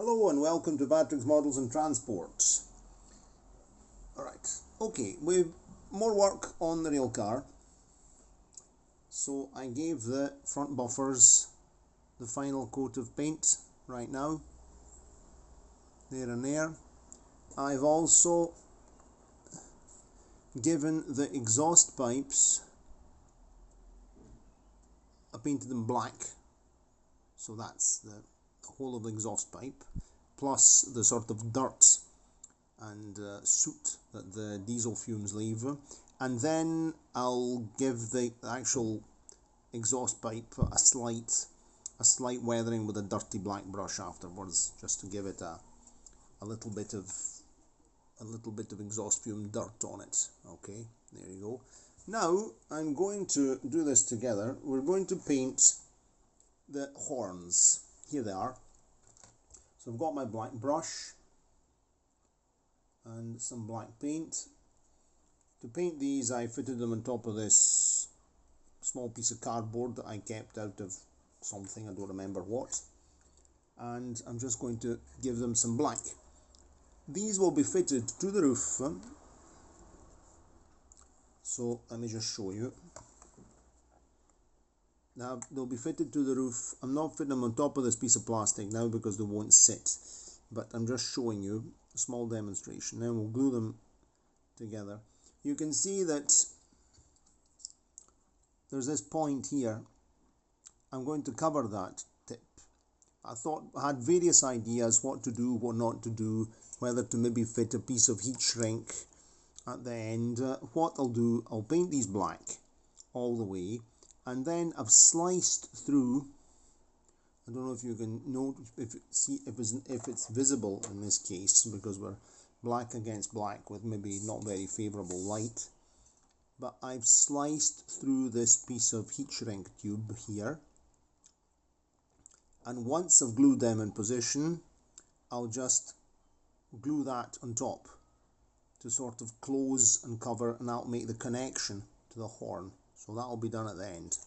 Hello and welcome to Patrick's Models and Transports. Alright, okay, we've more work on the rail car. So I gave the front buffers the final coat of paint right now. There and there. I've also given the exhaust pipes, I painted them black. So that's the whole of the exhaust pipe, plus the sort of dirt and soot that the diesel fumes leave, and then I'll give the actual exhaust pipe a slight weathering with a dirty black brush afterwards, just to give it a little bit of exhaust fume dirt on it. Okay, there you go. Now I'm going to do this together. We're going to paint the horns. Here they are. So I've got my black brush and some black paint. To paint these, I fitted them on top of this small piece of cardboard that I kept out of something, I don't remember what, and I'm just going to give them some black. These will be fitted to the roof, so let me just show you. Now they'll be fitted to the roof. I'm not fitting them on top of this piece of plastic now because they won't sit, but I'm just showing you a small demonstration. Then we'll glue them together. You can see that there's this point here. I'm going to cover that tip. I had various ideas what to do, what not to do, whether to maybe fit a piece of heat shrink at the end. What I'll do, I'll paint these black all the way, and then I've sliced through. I don't know if you can note, if it's visible in this case, because we're black against black with maybe not very favourable light, but I've sliced through this piece of heat shrink tube here, and once I've glued them in position, I'll just glue that on top to sort of close and cover, and that'll make the connection to the horn. So that'll be done at the end.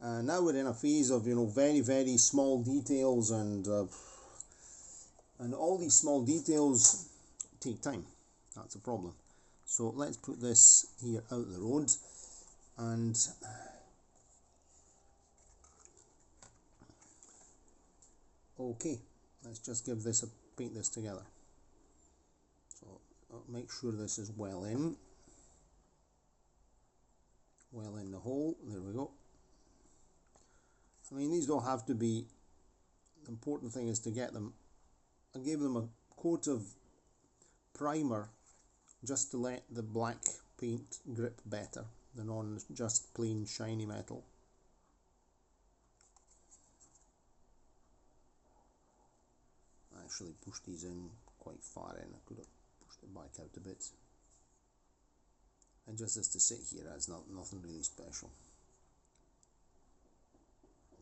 Now we're in a phase of, very, very small details, and all these small details take time. That's a problem. So let's put this here out the road, and okay, let's just give this paint this together. So I'll make sure this is well in the hole. There we go. I mean, these don't have to be, the important thing is to get them. I gave them a coat of primer just to let the black paint grip better than on just plain shiny metal. I actually pushed these in quite far in. I could have pushed it back out a bit. And just as to sit here, it's nothing really special.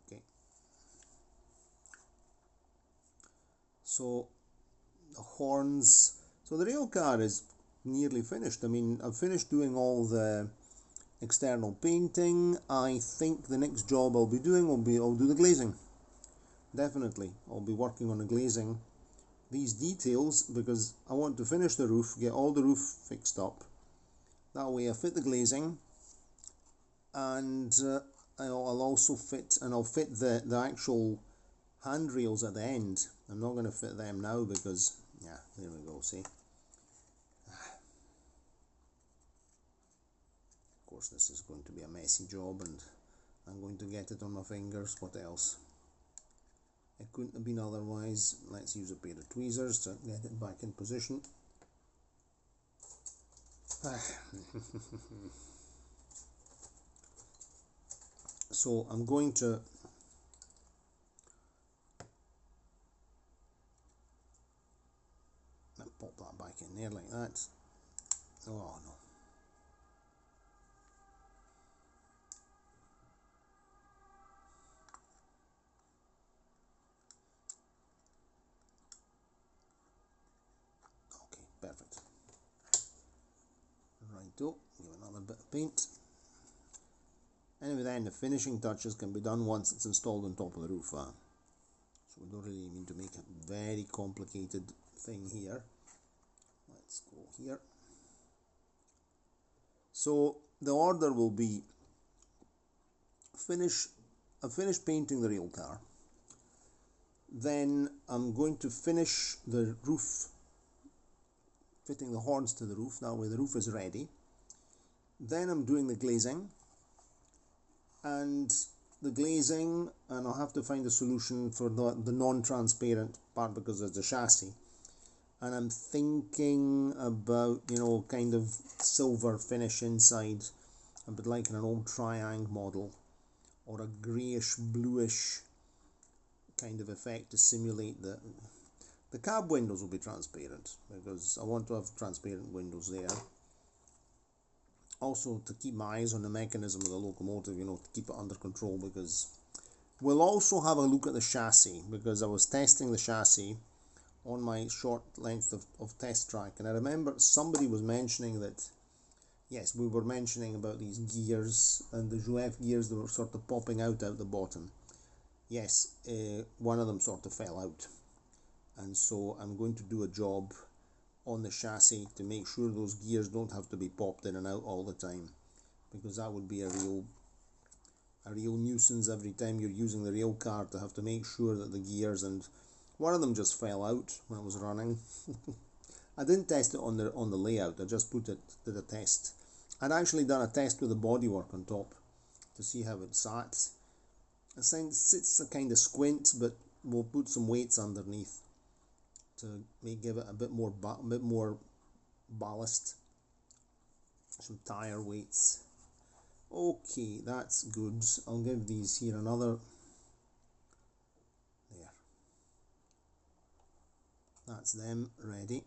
Okay. So the horns. So the rail car is nearly finished. I mean, I've finished doing all the external painting. I think the next job I'll be doing I'll do the glazing. Definitely, I'll be working on the glazing. These details, because I want to finish the roof, get all the roof fixed up. That way I fit the glazing, and I'll also fit the actual handrails at the end. I'm not going to fit them now because, yeah, there we go, see. Of course this is going to be a messy job, and I'm going to get it on my fingers. What else? It couldn't have been otherwise. Let's use a pair of tweezers to get it back in position. So I'm going to pop that back in there like that. Oh no. Okay, perfect. Righto, give another bit of paint. Anyway, then the finishing touches can be done once it's installed on top of the roof. So we don't really need to make make a very complicated thing here. Let's go here. So the order will be I've finished painting the rail car. Then I'm going to finish the roof, fitting the horns to the roof. That way the roof is ready. Then I'm doing the glazing, and I'll have to find a solution for the non-transparent part because there's the chassis. And I'm thinking about, you know, kind of silver finish inside, a bit like in an old Triangle model, or a greyish, bluish kind of effect to simulate the cab windows will be transparent because I want to have transparent windows there. Also to keep my eyes on the mechanism of the locomotive, you know, to keep it under control, because we'll also have a look at the chassis, because I was testing the chassis on my short length of test track, and I remember somebody was mentioning that, yes, we were mentioning about these gears and the Jouef gears that were sort of popping out the bottom. Yes, one of them sort of fell out, and so I'm going to do a job on the chassis to make sure those gears don't have to be popped in and out all the time, because that would be a real nuisance every time you're using the rail car to have to make sure that the gears, and one of them just fell out when I was running. I didn't test it on the layout, I just did a test. I'd actually done a test with the bodywork on top to see how it sat. It sits a kind of squint, but we'll put some weights underneath to give it a bit more ballast. Some tire weights. Okay, that's good. I'll give these here another. There. That's them ready.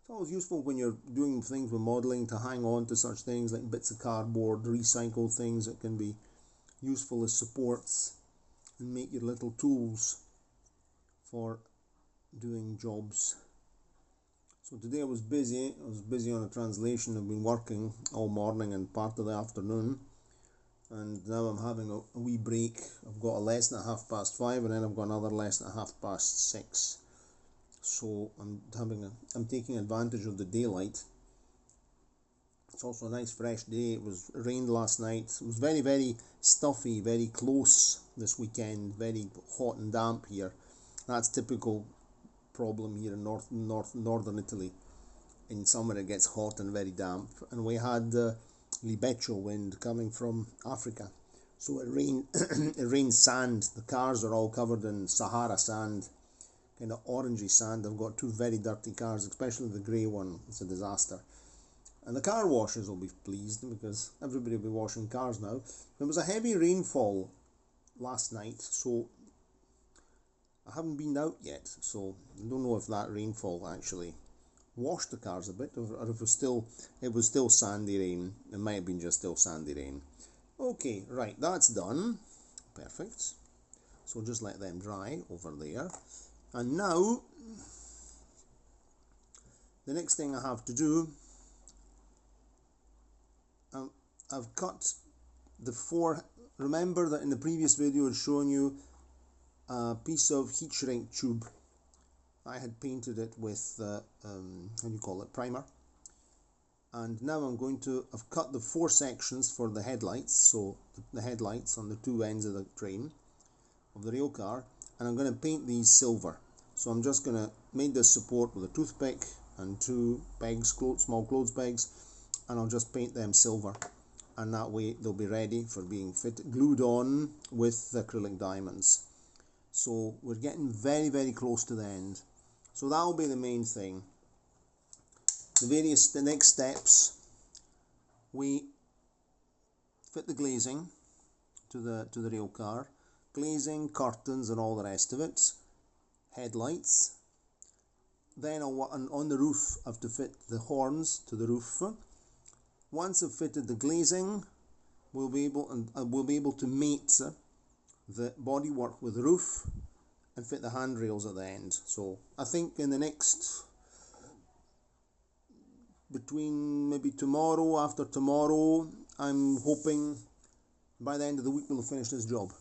It's always useful when you're doing things with modelling to hang on to such things like bits of cardboard, recycled things that can be useful as supports, and make your little tools for doing jobs. So today I was busy on a translation. I've been working all morning and part of the afternoon, and now I'm having a wee break. I've got a lesson at 5:30, and then I've got another lesson at 6:30. So I'm taking advantage of the daylight. It's also a nice fresh day. It rained last night. It was very, very stuffy, very close this weekend, very hot and damp here. That's typical problem here in northern Italy. In summer it gets hot and very damp, and we had libeccio wind coming from Africa, so it rained it rained sand. The cars are all covered in Sahara sand, kind of orangey sand. I've got two very dirty cars, especially the grey one. It's a disaster. And the car washers will be pleased because everybody will be washing cars now. There was a heavy rainfall last night, so I haven't been out yet, so I don't know if that rainfall actually washed the cars a bit, or if it was still sandy rain. It might have been just still sandy rain. Okay, right, that's done. Perfect. So just let them dry over there. And now, the next thing I have to do, I've cut the four. Remember that in the previous video I'd shown you a piece of heat shrink tube. I had painted it with how do you call it, primer, and now I've cut the four sections for the headlights, so the headlights on the two ends of the train of the rail car, and I'm going to paint these silver. So I'm just going to make this support with a toothpick and two pegs, small clothes pegs, and I'll just paint them silver, and that way they'll be ready for being glued on with the acrylic diamonds. So we're getting very, very close to the end. So that'll be the main thing. The next steps, we fit the glazing to the rail car, glazing, curtains, and all the rest of it. Headlights. Then on the roof, I have to fit the horns to the roof. Once I've fitted the glazing, we'll be able to mate the bodywork with the roof and fit the handrails at the end. So I think in the next, between maybe tomorrow, after tomorrow, I'm hoping by the end of the week we'll finish this job.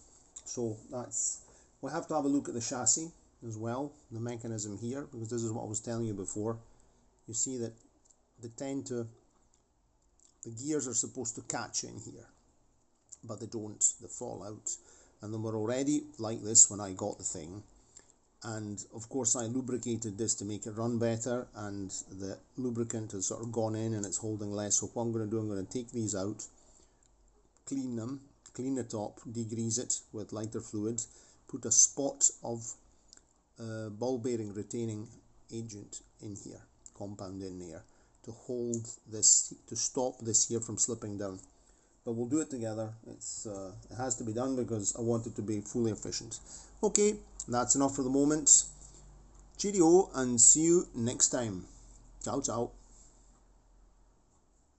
So that's We'll have to have a look at the chassis as well, the mechanism here, because this is what I was telling you before. You see that the gears are supposed to catch in here, but they don't, they fall out. And they were already like this when I got the thing. And of course I lubricated this to make it run better, and the lubricant has sort of gone in and it's holding less. So what I'm going to do, I'm going to take these out, clean them, clean the top, degrease it with lighter fluid, put a spot of ball bearing retaining agent in here, compound in there, to hold this, to stop this here from slipping down. But we'll do it together. It has to be done because I want it to be fully efficient. Okay, that's enough for the moment. Cheerio, and see you next time. Ciao, ciao.